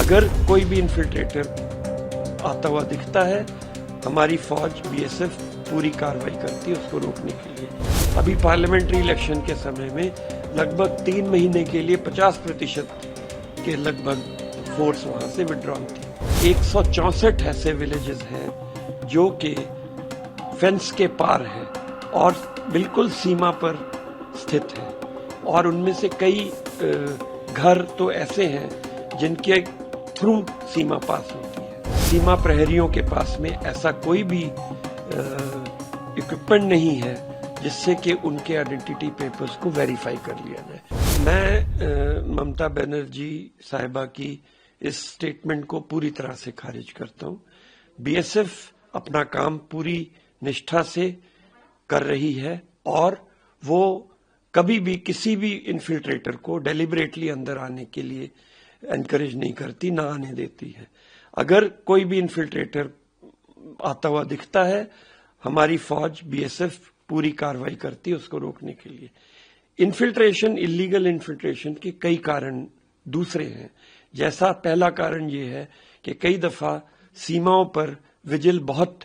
अगर कोई भी इन्फिल्ट्रेटर आता हुआ दिखता है, हमारी फौज बीएसएफ पूरी कार्रवाई करती है उसको रोकने के लिए। अभी पार्लियामेंट्री इलेक्शन के समय में लगभग 3 महीने के लिए 50% के लगभग फोर्स वहां से विड्रॉन थी। 164 ऐसे विलेजेस हैं जो कि फेंस के पार हैं और बिल्कुल सीमा पर स्थित हैं, और उनमें से कई घर तो ऐसे हैं जिनके थ्रू सीमा पास होती है। सीमा प्रहरियों के पास में ऐसा कोई भी इक्विपमेंट नहीं है जिससे कि उनके आइडेंटिटी पेपर्स को वेरीफाई कर लिया जाए। मैं ममता बनर्जी साहिबा की इस स्टेटमेंट को पूरी तरह से खारिज करता हूं। बीएसएफ अपना काम पूरी निष्ठा से कर रही है और वो कभी भी किसी भी इन्फिल्ट्रेटर को डेलिबरेटली अंदर आने के लिए एनकरेज नहीं करती, ना आने देती है। अगर कोई भी इन्फिल्ट्रेटर आता हुआ दिखता है, हमारी फौज बीएसएफ पूरी कार्रवाई करती है उसको रोकने के लिए। इन्फिल्ट्रेशन, इलीगल इन्फिल्ट्रेशन के कई कारण दूसरे हैं। जैसा पहला कारण ये है कि कई दफा सीमाओं पर विजिल बहुत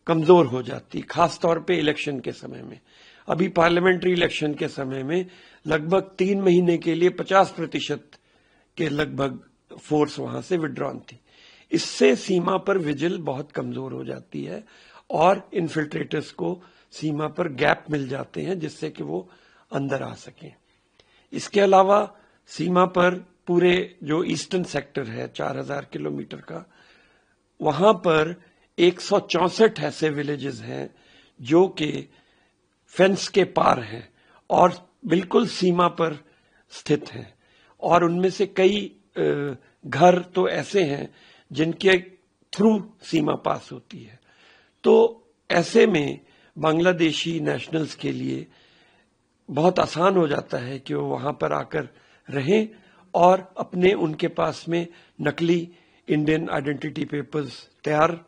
कमजोर हो जाती, खास तौर पे इलेक्शन के समय में। अभी पार्लियामेंट्री इलेक्शन के समय में लगभग 3 महीने के लिए 50% के लगभग फोर्स वहां से विड्रॉन थी। इससे सीमा पर विजिल बहुत कमजोर हो जाती है और इन्फिल्ट्रेटर्स को सीमा पर गैप मिल जाते हैं जिससे कि वो अंदर आ सकें। इसके अलावा सीमा पर पूरे जो ईस्टर्न सेक्टर है 4000 किलोमीटर का, वहां पर 164 ऐसे विलेजेस हैं जो कि फेंस के पार हैं और बिल्कुल सीमा पर स्थित हैं, और उनमें से कई घर तो ऐसे हैं जिनके थ्रू सीमा पास होती है। तो ऐसे में बांग्लादेशी नेशनल्स के लिए बहुत आसान हो जाता है कि वो वहां पर आकर रहें और अपने उनके पास में नकली इंडियन आइडेंटिटी पेपर्स तैयार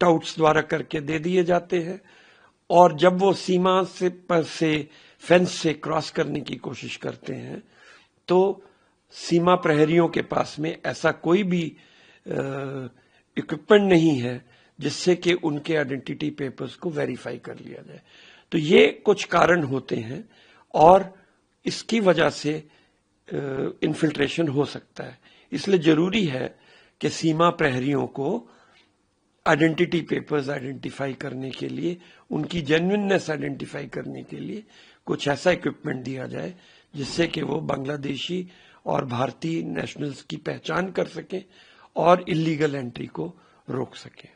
टाउट्स द्वारा करके दे दिए जाते हैं, और जब वो सीमा से फेंस से क्रॉस करने की कोशिश करते हैं तो सीमा प्रहरियों के पास में ऐसा कोई भी इक्विपमेंट नहीं है जिससे कि उनके आइडेंटिटी पेपर्स को वेरीफाई कर लिया जाए। तो ये कुछ कारण होते हैं और इसकी वजह से इन्फिल्ट्रेशन हो सकता है। इसलिए जरूरी है कि सीमा प्रहरियों को आइडेंटिटी पेपर्स आइडेंटिफाई करने के लिए, उनकी जेन्युइननेस आइडेंटिफाई करने के लिए कुछ ऐसा इक्विपमेंट दिया जाए जिससे कि वो बांग्लादेशी और भारतीय नेशनल्स की पहचान कर सकें और इलीगल एंट्री को रोक सकें।